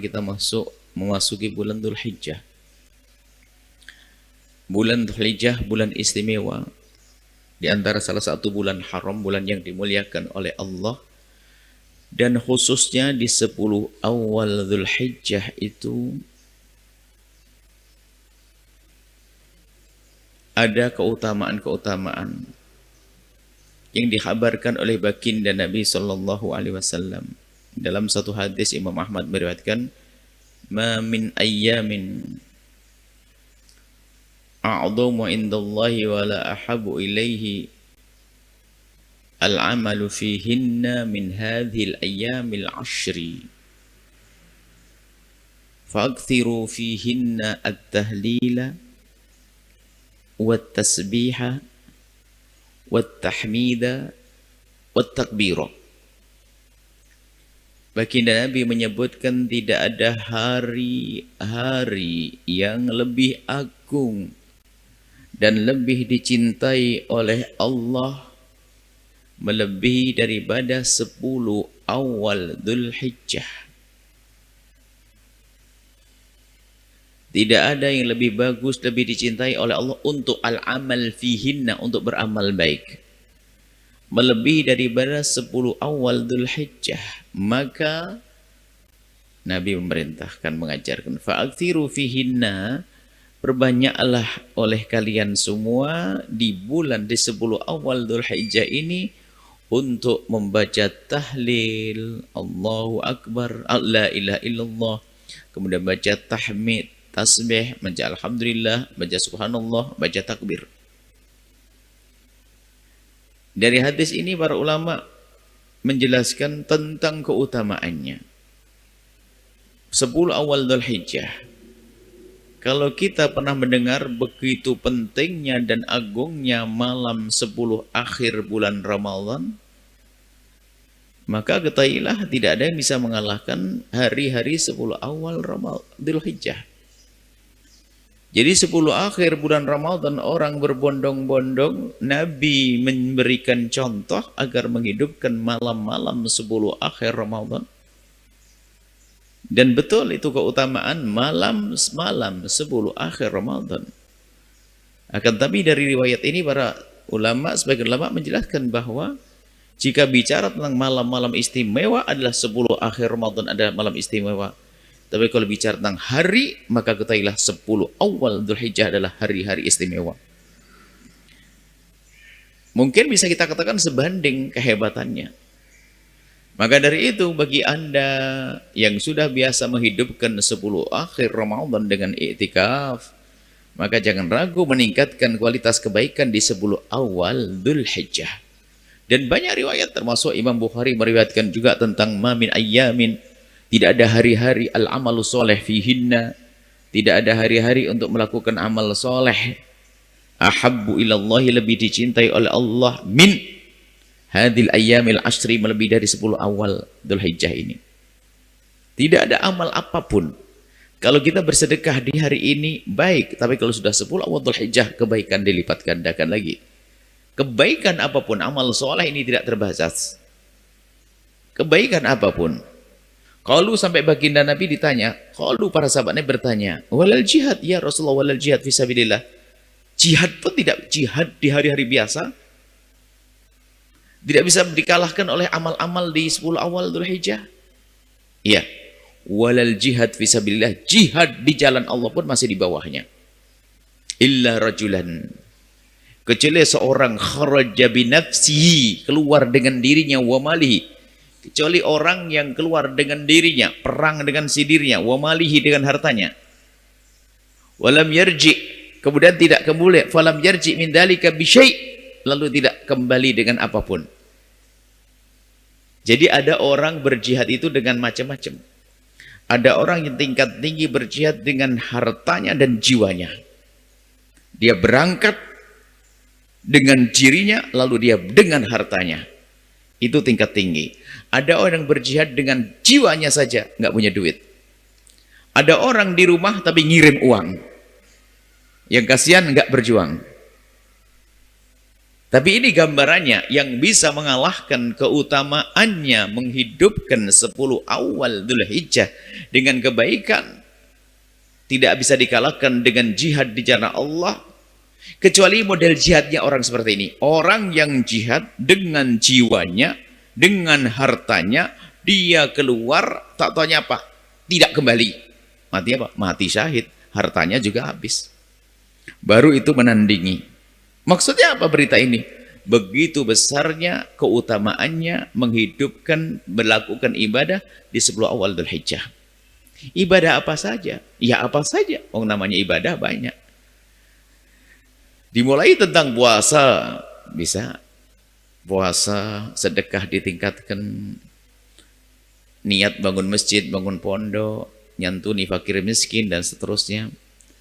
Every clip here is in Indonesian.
kita memasuki bulan Dzulhijjah. Bulan Dzulhijjah bulan istimewa, di antara salah satu bulan haram, bulan yang dimuliakan oleh Allah. Dan khususnya di 10 awal Dzulhijjah itu ada keutamaan-keutamaan yang dikhabarkan oleh baginda Nabi sallallahu alaihi wasallam. Dalam satu hadis Imam Ahmad meriwayatkan, "Ma min ayyamin a'dhamu indallahi wa la ahabbu ilaihi al-'amalu fihinna min hadhil ayyamil 'ashri. Fa'akthiru fihinna at-tahlila wat-tasbiha wat-tahmida wat-takbira." Baginda Nabi menyebutkan tidak ada hari-hari yang lebih agung dan lebih dicintai oleh Allah melebihi daripada 10 awal Dzulhijjah. Tidak ada yang lebih bagus, lebih dicintai oleh Allah untuk al-amal fihinna, untuk beramal baik, melebihi daripada 10 awal Dzulhijjah. Maka Nabi memerintahkan, mengajarkan, fa'akthiru fihinna, perbanyaklah oleh kalian semua di 10 awal Dzulhijjah ini untuk membaca tahlil, Allahu Akbar, la ilaha illallah, kemudian baca tahmid, tasbih, baca alhamdulillah, baca subhanallah, baca takbir. Dari hadis ini para ulama menjelaskan tentang keutamaannya 10 awal Dzulhijjah. Kalau kita pernah mendengar begitu pentingnya dan agungnya malam 10 akhir bulan Ramadan, maka ketahuilah tidak ada yang bisa mengalahkan hari-hari 10 awal Dzulhijjah. Jadi 10 akhir bulan Ramadan orang berbondong-bondong, Nabi memberikan contoh agar menghidupkan malam-malam 10 akhir Ramadan. Dan betul itu keutamaan malam 10 akhir Ramadan. Akan tapi dari riwayat ini para ulama, sebagian ulama menjelaskan bahwa jika bicara tentang malam-malam istimewa adalah 10 akhir Ramadan adalah malam istimewa. Tapi kalau bicara tentang hari, maka ketahuilah 10 awal Dzulhijjah adalah hari-hari istimewa. Mungkin bisa kita katakan sebanding kehebatannya. Maka dari itu bagi Anda yang sudah biasa menghidupkan 10 akhir Ramadan dengan i'tikaf, maka jangan ragu meningkatkan kualitas kebaikan di 10 awal Dzulhijjah. Dan banyak riwayat, termasuk Imam Bukhari meriwayatkan juga tentang ma min ayyamin, tidak ada hari-hari al-amalu soleh fihinna, tidak ada hari-hari untuk melakukan amal soleh, ahabbu ilallahi, lebih dicintai oleh Allah, min hadil ayyamil ashri, melebihi dari 10 awal Dzulhijjah ini. Tidak ada amal apapun, kalau kita bersedekah di hari ini baik, tapi kalau sudah 10 awal Dzulhijjah, kebaikan dilipat gandakan lagi. Kebaikan apapun, amal soleh ini tidak terbatas. Kebaikan apapun. Kalau sampai baginda Nabi ditanya, kalau para sahabatnya bertanya, walal jihad ya Rasulullah, walal jihad fisabilillah, jihad pun tidak, jihad di hari-hari biasa tidak bisa dikalahkan oleh amal-amal di 10 awal Dzulhijjah. Iya, walal jihad fisabilillah, jihad di jalan Allah pun masih di bawahnya. Illa rajulan, kecuali seorang kharaja binafsihi, keluar dengan dirinya, wa malihi, kecuali orang yang keluar dengan dirinya, perang dengan si dirinya, wa malihi, dengan hartanya, walam yarji, kemudian tidak kembali, falam yarji min dzalika bi syai', lalu tidak kembali dengan apapun. Jadi ada orang berjihad itu dengan macam-macam. Ada orang yang tingkat tinggi berjihad dengan hartanya dan jiwanya. Dia berangkat dengan dirinya, lalu dia dengan hartanya. Itu tingkat tinggi. Ada orang yang berjihad dengan jiwanya saja, nggak punya duit. Ada orang di rumah tapi ngirim uang. Yang kasihan nggak berjuang. Tapi ini gambarannya yang bisa mengalahkan keutamaannya menghidupkan 10 awal Dzulhijjah dengan kebaikan tidak bisa dikalahkan dengan jihad di jalan Allah, kecuali model jihadnya orang seperti ini. Orang yang jihad dengan jiwanya, dengan hartanya, dia keluar tak tanya apa, tidak kembali. Mati apa? Mati syahid, hartanya juga habis. Baru itu menandingi. Maksudnya apa berita ini? Begitu besarnya keutamaannya menghidupkan, melakukan ibadah di 10 awal Dzulhijjah. Ibadah apa saja? Ya apa saja. Oh, namanya ibadah banyak. Dimulai tentang puasa, bisa puasa, sedekah ditingkatkan, niat bangun masjid, bangun pondok, nyantuni fakir miskin dan seterusnya.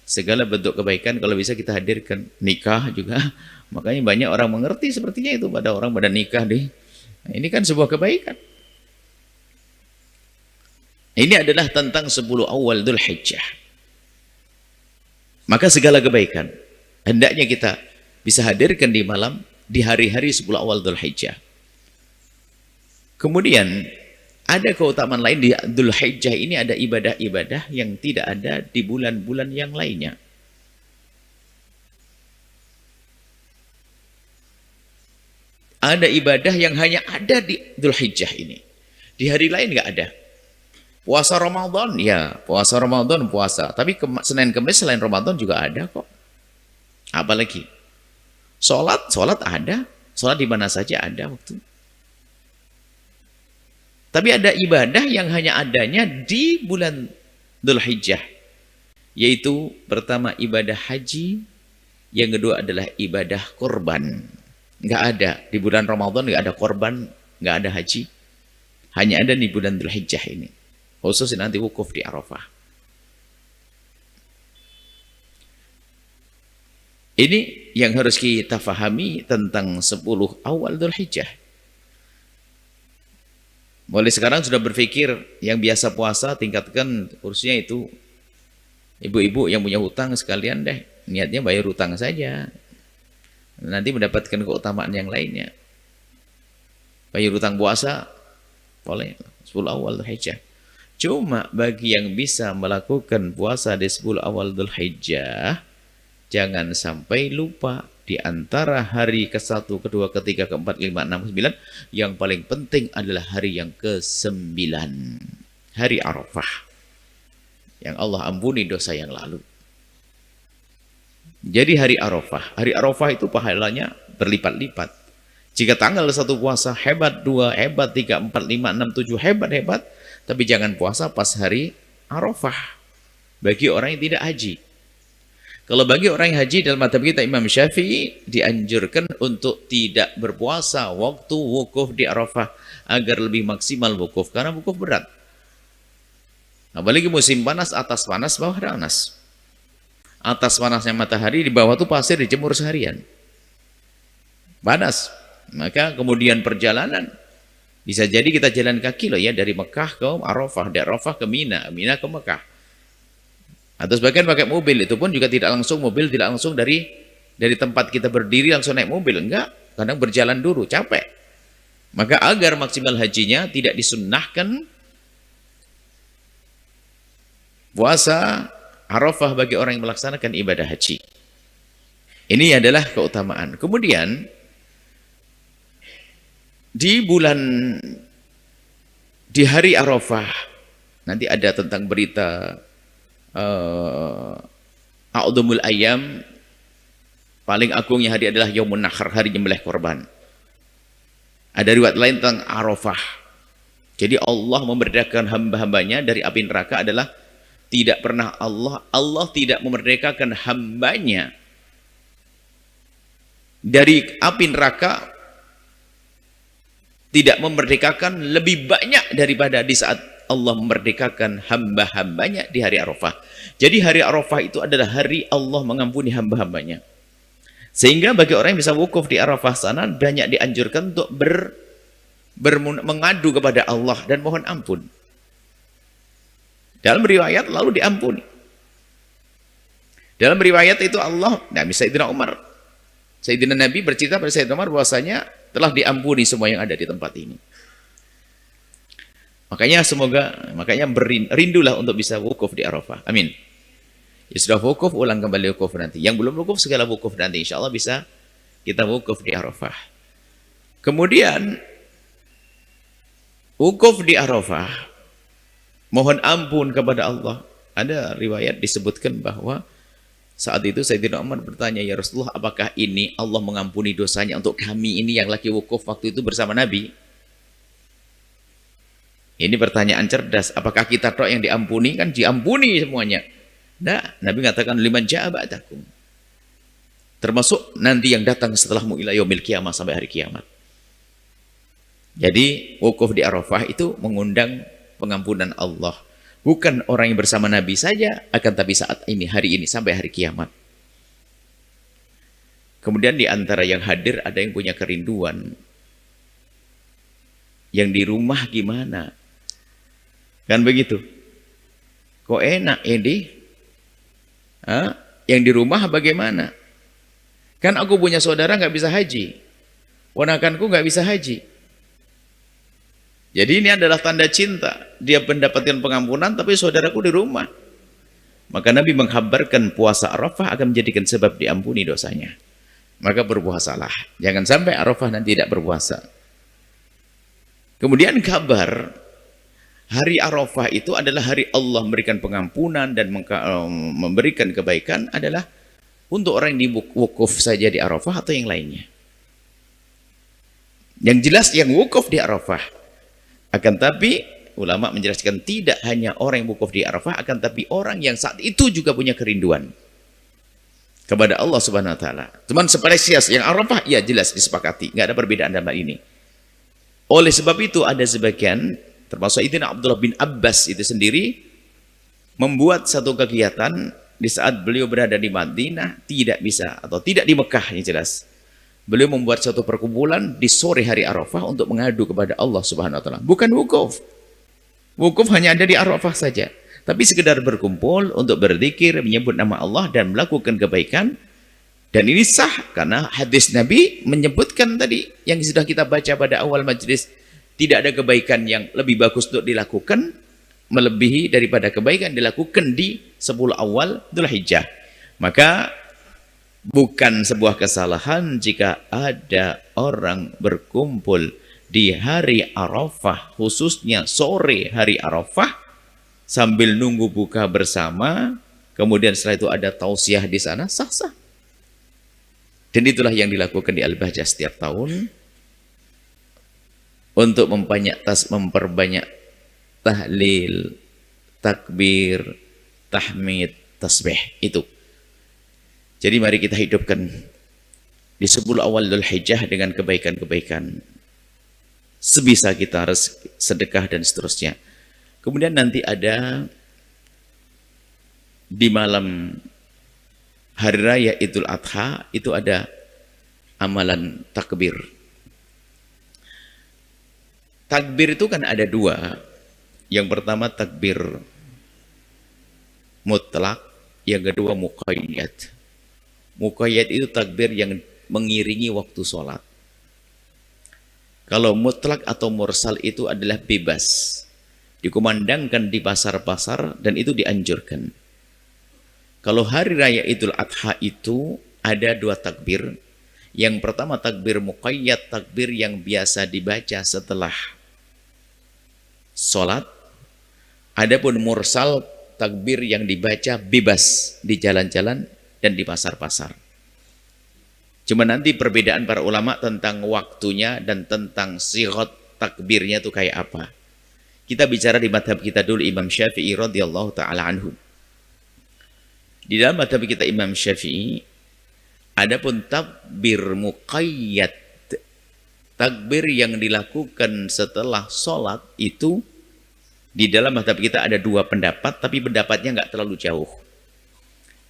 Segala bentuk kebaikan kalau bisa kita hadirkan. Nikah juga, makanya banyak orang mengerti sepertinya itu pada orang pada nikah deh. Nah, ini kan sebuah kebaikan. Ini adalah tentang 10 awal Dzulhijjah. Maka segala kebaikan hendaknya kita bisa hadirkan di malam, di hari-hari 10 awal Dzulhijjah. Kemudian ada keutamaan lain di Dzulhijjah ini, ada ibadah-ibadah yang tidak ada di bulan-bulan yang lainnya. Ada ibadah yang hanya ada di Dzulhijjah ini. Di hari lain nggak ada. Puasa Ramadan, ya puasa Ramadan puasa. Tapi Senin Kemis selain Ramadan juga ada kok. Apalagi sholat ada. Sholat di mana saja ada waktu. Tapi ada ibadah yang hanya adanya di bulan Dzulhijjah. Yaitu pertama ibadah haji, yang kedua adalah ibadah korban. Nggak ada di bulan Ramadan, nggak ada korban, nggak ada haji. Hanya ada di bulan Dzulhijjah ini. Khusus nanti wukuf di Arafah. Ini yang harus kita fahami tentang 10 awal Dzulhijjah. Mulai sekarang sudah berpikir yang biasa puasa tingkatkan kursusnya itu. Ibu-ibu yang punya hutang sekalian deh, niatnya bayar hutang saja. Nanti mendapatkan keutamaan yang lainnya. Bayar hutang puasa boleh 10 awal Dzulhijjah. Cuma bagi yang bisa melakukan puasa di 10 awal Dzulhijjah, jangan sampai lupa di antara hari ke-1, ke-2, ke-3, ke-4, ke-5, 6, ke-9, yang paling penting adalah hari yang ke-9, hari Arafah, yang Allah ampuni dosa yang lalu. Jadi hari Arafah itu pahalanya berlipat-lipat. Jika tanggal 1 puasa hebat, 2 hebat, 3, 4, 5, 6, 7 hebat, tapi jangan puasa pas hari Arafah bagi orang yang tidak haji. Kalau bagi orang yang haji dalam mazhab kita Imam Syafi'i dianjurkan untuk tidak berpuasa waktu wukuf di Arafah agar lebih maksimal wukuf, karena wukuf berat. Apalagi musim panas, atas panas, bawah panas. Atas panasnya matahari, di bawah itu pasir dijemur seharian. Panas. Maka kemudian perjalanan bisa jadi kita jalan kaki loh ya, dari Mekah ke Arafah, dari Arafah ke Mina, Mina ke Mekah. Atau sebagian pakai mobil, itu pun juga tidak langsung mobil, tidak langsung dari tempat kita berdiri langsung naik mobil, enggak, kadang berjalan dulu, capek. Maka agar maksimal hajinya tidak disunnahkan puasa Arafah bagi orang yang melaksanakan ibadah haji. Ini adalah keutamaan. Kemudian di hari Arafah nanti ada tentang berita a'udhumul ayyam, paling agungnya hari adalah Yaumun Nahr, hari nyembelih korban. Ada riwayat lain tentang Arafah. Jadi Allah memerdekakan hamba-hambanya dari api neraka adalah tidak pernah Allah tidak memerdekakan hambanya dari api neraka, tidak memerdekakan lebih banyak daripada di saat Allah memerdekakan hamba-hambanya di hari Arafah. Jadi hari Arafah itu adalah hari Allah mengampuni hamba-hambanya. Sehingga bagi orang yang bisa wukuf di Arafah sana, banyak dianjurkan untuk mengadu kepada Allah dan mohon ampun. Dalam riwayat lalu diampuni. Dalam riwayat itu Allah, nah misalnya Sayyidina Umar, Sayyidina Nabi bercerita pada Sayyidina Umar bahwasanya telah diampuni semua yang ada di tempat ini. Makanya rindulah untuk bisa wukuf di Arafah. Amin. Ya sudah wukuf, ulang kembali wukuf nanti. Yang belum wukuf, segala wukuf nanti. Insya Allah bisa kita wukuf di Arafah. Kemudian wukuf di Arafah, mohon ampun kepada Allah. Ada riwayat disebutkan bahwa saat itu Sayyidina Umar bertanya, ya Rasulullah, apakah ini Allah mengampuni dosanya untuk kami ini yang lagi wukuf waktu itu bersama Nabi? Ini pertanyaan cerdas. Apakah kita tok yang diampuni? Kan diampuni semuanya. Nah, Nabi mengatakan liman ja'a ba'dakum. Termasuk nanti yang datang setelahmu ila yaumil qiyamah, sampai hari kiamat. Jadi wukuf di Arafah itu mengundang pengampunan Allah. Bukan orang yang bersama Nabi saja, akan tapi saat ini, hari ini, sampai hari kiamat. Kemudian di antara yang hadir ada yang punya kerinduan. Yang di rumah gimana? Kan begitu? Kok enak ini? Yang di rumah bagaimana? Kan aku punya saudara nggak bisa haji. Ponakanku nggak bisa haji. Jadi ini adalah tanda cinta. Dia mendapatkan pengampunan tapi saudaraku di rumah. Maka Nabi mengkhabarkan puasa Arafah akan menjadikan sebab diampuni dosanya. Maka berpuasalah. Jangan sampai Arafah nanti tidak berpuasa. Kemudian kabar hari Arafah itu adalah hari Allah memberikan pengampunan dan memberikan kebaikan adalah untuk orang yang wukuf saja di Arafah atau yang lainnya. Yang jelas yang wukuf di Arafah. Akan tapi ulama menjelaskan tidak hanya orang yang wukuf di Arafah, akan tapi orang yang saat itu juga punya kerinduan kepada Allah Subhanahu wa taala. Cuman spesies yang Arafah ya jelas disepakati, nggak ada perbedaan dalam ini. Oleh sebab itu ada sebagian termasuk Sayyidina Abdullah bin Abbas itu sendiri membuat satu kegiatan di saat beliau berada di Madinah, tidak bisa atau tidak di Mekah yang jelas. Beliau membuat satu perkumpulan di sore hari Arafah untuk mengadu kepada Allah Subhanahu wa taala. Bukan wukuf. Wukuf hanya ada di Arafah saja. Tapi sekedar berkumpul untuk berzikir, menyebut nama Allah dan melakukan kebaikan. Dan ini sah karena hadis Nabi menyebutkan tadi yang sudah kita baca pada awal majlis, tidak ada kebaikan yang lebih bagus untuk dilakukan melebihi daripada kebaikan dilakukan di 10 awal Dzulhijjah. Maka bukan sebuah kesalahan jika ada orang berkumpul di hari Arafah, khususnya sore hari Arafah, sambil nunggu buka bersama, kemudian setelah itu ada tausiah di sana, sah-sah. Dan itulah yang dilakukan di Al-Bahjah setiap tahun untuk memperbanyak tahlil, takbir, tahmid, tasbih itu. Jadi mari kita hidupkan di 10 awal Dzulhijjah dengan kebaikan-kebaikan. Sebisa kita harus sedekah dan seterusnya. Kemudian nanti ada di malam hari raya Idul Adha itu ada amalan takbir. Takbir itu kan ada dua. Yang pertama takbir mutlak, yang kedua muqayyad. Muqayyad itu takbir yang mengiringi waktu sholat. Kalau mutlak atau mursal itu adalah bebas. Dikumandangkan di pasar-pasar dan itu dianjurkan. Kalau hari raya Idul Adha itu ada dua takbir. Yang pertama takbir muqayyad, takbir yang biasa dibaca setelah sholat. Adapun mursal, takbir yang dibaca bebas di jalan-jalan dan di pasar-pasar. Cuma nanti perbedaan para ulama tentang waktunya dan tentang sighat takbirnya itu kayak apa. Kita bicara di madhab kita dulu Imam Syafi'i radhiyallahu ta'ala anhu. Di dalam madhab kita Imam Syafi'i, adapun takbir muqayyad, takbir yang dilakukan setelah sholat itu, di dalam madhab kita ada dua pendapat, tapi pendapatnya nggak terlalu jauh.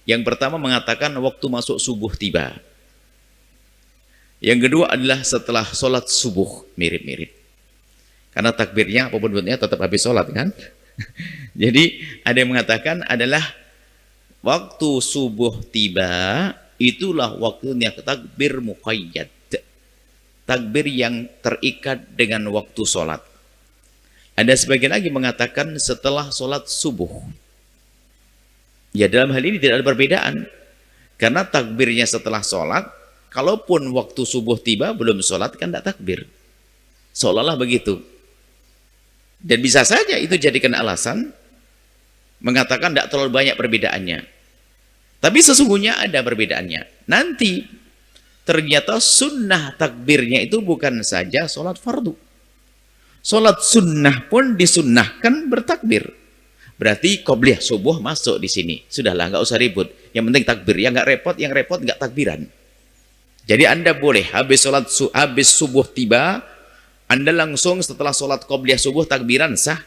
Yang pertama mengatakan waktu masuk subuh tiba. Yang kedua adalah setelah sholat subuh, mirip-mirip. Karena takbirnya apapun bentuknya tetap habis sholat kan. Jadi ada yang mengatakan adalah waktu subuh tiba itulah waktunya takbir muqayyad. Takbir yang terikat dengan waktu sholat. Ada sebagian lagi mengatakan setelah sholat subuh. Ya dalam hal ini tidak ada perbedaan. Karena takbirnya setelah sholat, kalaupun waktu subuh tiba belum sholat kan tidak takbir. Seolah-olah begitu. Dan bisa saja itu jadikan alasan mengatakan tidak terlalu banyak perbedaannya. Tapi sesungguhnya ada perbedaannya. Nanti ternyata sunnah takbirnya itu bukan saja sholat fardu. Sholat sunnah pun disunnahkan bertakbir. Berarti qobliyah subuh masuk di sini. Sudahlah, nggak usah ribut. Yang penting takbir. Yang nggak repot nggak takbiran. Jadi Anda boleh habis subuh tiba, Anda langsung setelah sholat qobliyah subuh takbiran sah.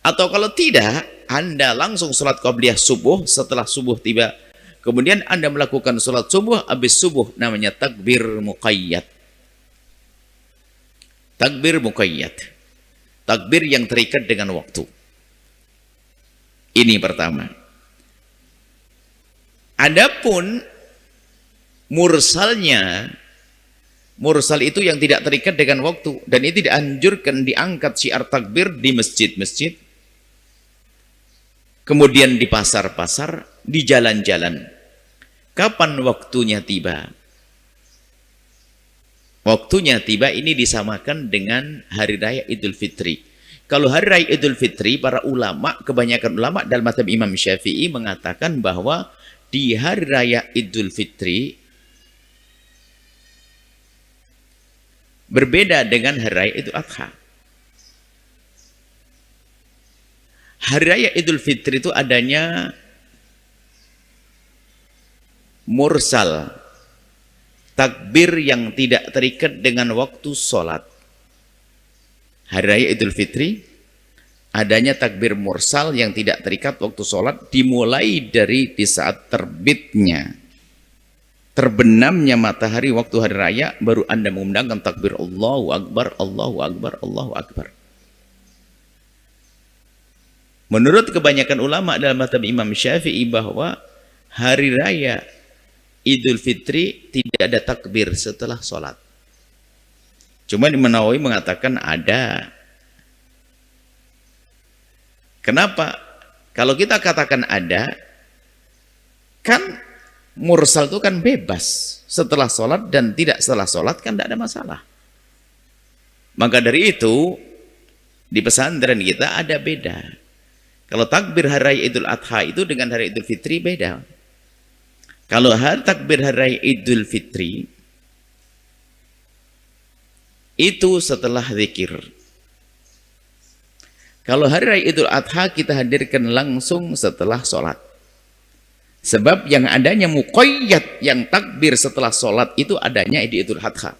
Atau kalau tidak, Anda langsung sholat qobliyah subuh setelah subuh tiba. Kemudian Anda melakukan sholat subuh, habis subuh, namanya takbir muqayyad. Takbir muqayyad. Takbir yang terikat dengan waktu. Ini pertama. Adapun mursalnya, mursal itu yang tidak terikat dengan waktu. Dan itu dianjurkan diangkat syiar takbir di masjid-masjid. Kemudian di pasar-pasar, di jalan-jalan. Kapan waktunya tiba? Waktunya tiba ini disamakan dengan Hari Raya Idul Fitri. Kalau Hari Raya Idul Fitri, para ulama, kebanyakan ulama dalam mazhab Imam Syafi'i mengatakan bahwa di Hari Raya Idul Fitri berbeda dengan Hari Raya Idul Adha. Hari Raya Idul Fitri itu adanya mursal, takbir yang tidak terikat dengan waktu sholat. Hari Raya Idul Fitri adanya takbir mursal yang tidak terikat waktu sholat, dimulai dari di saat terbitnya, terbenamnya matahari waktu hari raya, baru Anda mengundangkan takbir Allahu Akbar, Allahu Akbar, Allahu Akbar. Menurut kebanyakan ulama dalam mazhab Imam Syafi'i bahwa hari raya Idul Fitri tidak ada takbir setelah sholat. Cuma Imam Nawawi mengatakan ada. Kenapa? Kalau kita katakan ada, kan mursal itu kan bebas. Setelah sholat dan tidak setelah sholat kan tidak ada masalah. Maka dari itu, di pesantren kita ada beda. Kalau takbir hari raya Idul Adha itu dengan hari Idul Fitri beda. Kalau takbir hari raya Idul Fitri itu setelah zikir. Kalau hari raya Idul Adha kita hadirkan langsung setelah sholat. Sebab yang adanya muqayyad, yang takbir setelah sholat itu adanya di Idul Adha.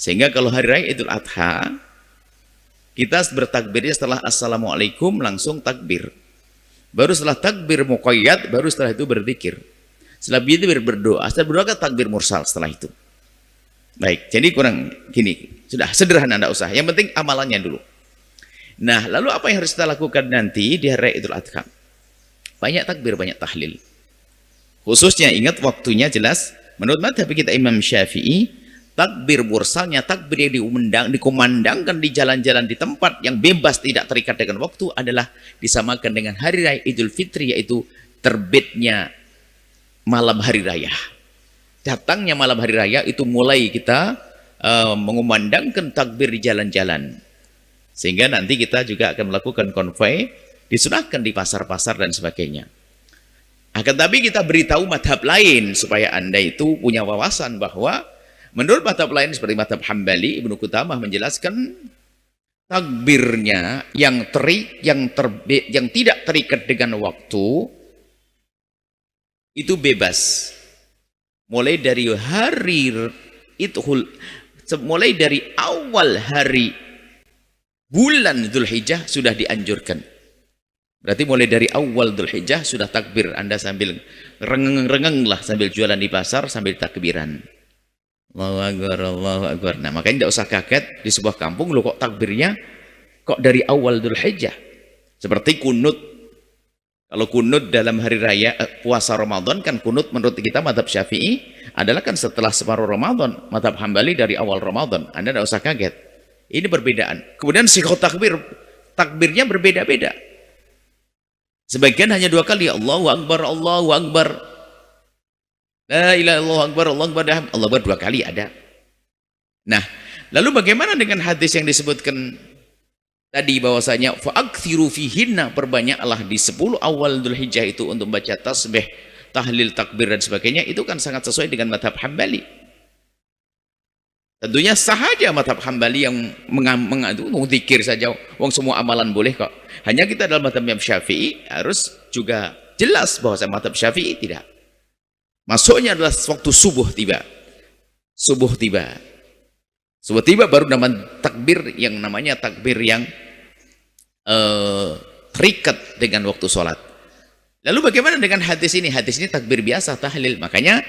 Sehingga kalau hari raya Idul Adha kita bertakbirnya setelah Assalamualaikum langsung takbir. Baru setelah takbir muqayyad, baru setelah itu berzikir. Setelah itu berdoa. Setelah berdoa kan takbir mursal setelah itu. Baik, jadi kurang gini. Sudah sederhana, tidak usah. Yang penting amalannya dulu. Nah, lalu apa yang harus kita lakukan nanti di hari raya Idul Adha? Banyak takbir, banyak tahlil. Khususnya ingat waktunya jelas. Menurut mazhab kita Imam Syafi'i, takbir mursalnya, takbir yang dikumandangkan di jalan-jalan di tempat yang bebas tidak terikat dengan waktu adalah disamakan dengan hari raya Idul Fitri, yaitu terbitnya malam hari raya. Datangnya malam hari raya itu mulai kita mengumandangkan takbir di jalan-jalan. Sehingga nanti kita juga akan melakukan konvoi, disunahkan di pasar-pasar dan sebagainya. Akan tapi kita beritahu madhab lain supaya Anda itu punya wawasan bahwa menurut madhab lain seperti madhab Hambali, Ibnu Qudamah menjelaskan takbirnya yang tidak terikat dengan waktu itu bebas. Mulai dari mulai dari awal hari bulan Dzulhijjah sudah dianjurkan. Berarti mulai dari awal Dzulhijjah sudah takbir. Anda sambil rengeng-rengeng lah sambil jualan di pasar sambil takbiran. Allahu Akbar, Allahu Akbar. Nah, makanya tidak usah kaget di sebuah kampung lo kok takbirnya kok dari awal Dzulhijjah. Seperti kunut. Kalau kunut dalam hari raya puasa Ramadan kan kunut menurut kita mazhab Syafi'i adalah kan setelah separuh Ramadan. Mazhab Hambali dari awal Ramadan. Anda tidak usah kaget. Ini perbedaan. Kemudian sighah takbir, takbirnya berbeda-beda. Sebagian hanya 2 kali, Allahu Akbar, Allahu Akbar. La ilaha illallah Akbar, Allahu Akbar. Allah Akbar 2 kali ada. Nah, lalu bagaimana dengan hadis yang disebutkan tadi bahwasanya fa'akthiru fihinna, perbanyaklah di 10 awal Dzulhijjah itu untuk membaca tasbih, tahlil, takbir dan sebagainya. Itu kan sangat sesuai dengan mazhab Hambali. Tentunya sah aja mazhab Hambali yang mengadu zikir saja, wong semua amalan boleh kok. Hanya kita dalam mazhab Syafi'i harus juga jelas bahwa mazhab Syafi'i tidak. Masuknya adalah waktu subuh tiba. Subuh tiba. Subuh tiba baru nama takbir yang namanya takbir yang terikat dengan waktu sholat. Lalu bagaimana dengan hadis ini? Hadis ini takbir biasa, tahlil. Makanya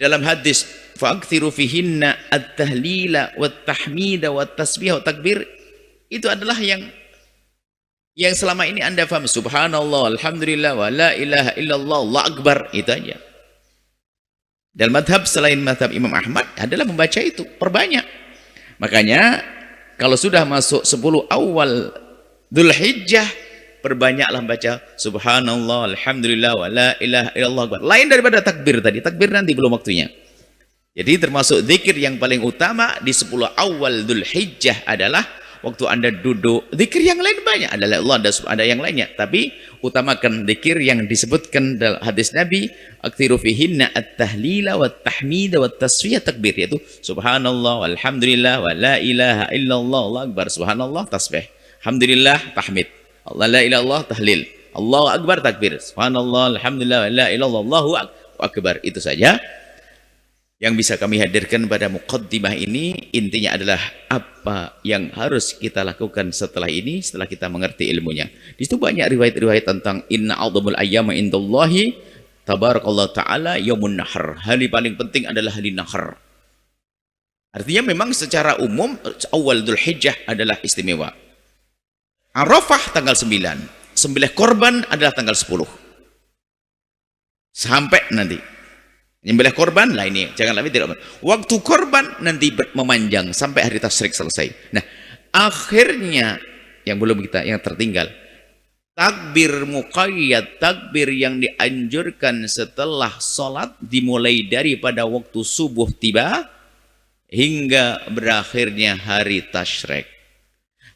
dalam hadis fa'akthiru fihinna at-tahlila wat-tahmida wat-tasbih wat-takbir, itu adalah yang selama ini Anda paham. Subhanallah, alhamdulillah, wa la ilaha illallah, Allah akbar, itu aja. Dan madhab selain madhab Imam Ahmad adalah membaca itu, perbanyak. Makanya kalau sudah masuk 10 awal Dzulhijjah, perbanyaklah baca subhanallah, alhamdulillah, wa la ilaha illallah akbar. Lain daripada takbir tadi, takbir nanti belum waktunya. Jadi termasuk zikir yang paling utama di 10 awal Dzulhijjah adalah waktu Anda duduk. Zikir yang lain banyak, adalah Allah, ada yang lainnya, tapi utamakan zikir yang disebutkan dalam hadis Nabi, aktsiru fihinna at-tahlila wat-tahmida wat-tasbih, takbir, yaitu subhanallah walhamdulillah wa la ilaha illallah, Allah akbar, subhanallah tasbih, alhamdulillah tahmid, Allah la ilaha illallah tahlil, Allahu akbar takbir, subhanallah alhamdulillah wa la ilaha illallah, Allahu akbar. Itu saja yang bisa kami hadirkan pada muqaddimah ini. Intinya adalah apa yang harus kita lakukan setelah ini, setelah kita mengerti ilmunya. Di situ banyak riwayat-riwayat tentang inna a'dhamul ayyama indallahi tabarakallah ta'ala yaumun nahar. Hari paling penting adalah hari nahar. Artinya memang secara umum awal Dzulhijjah adalah istimewa. Arafah tanggal 9, sembelih korban adalah tanggal 10. Sampai nanti nyembelih korban lah, ini jangan lagi tidak. Waktu korban nanti memanjang sampai hari tasyrik selesai. Nah, akhirnya yang belum kita, yang tertinggal, takbir muqayyad, takbir yang dianjurkan setelah sholat, dimulai daripada waktu subuh tiba hingga berakhirnya hari tasyrik.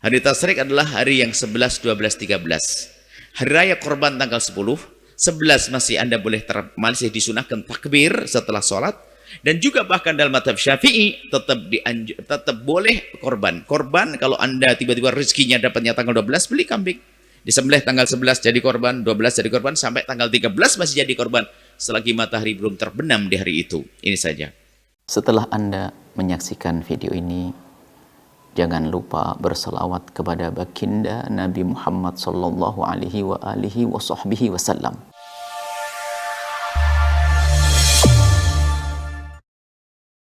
Hari tasyrik adalah hari yang 11, 12, 13. Hari raya korban tanggal 10, 11 masih Anda boleh masih disunahkan takbir setelah sholat. Dan juga bahkan dalam mazhab Syafi'i tetap boleh korban. Korban kalau Anda tiba-tiba rezekinya dapatnya tanggal 12, beli kambing, disembelih tanggal 11 jadi korban, 12 jadi korban, sampai tanggal 13 masih jadi korban selagi matahari belum terbenam di hari itu. Ini saja. Setelah Anda menyaksikan video ini, jangan lupa berselawat kepada baginda Nabi Muhammad sallallahu alaihi wa alihi wa sahbihi wasallam.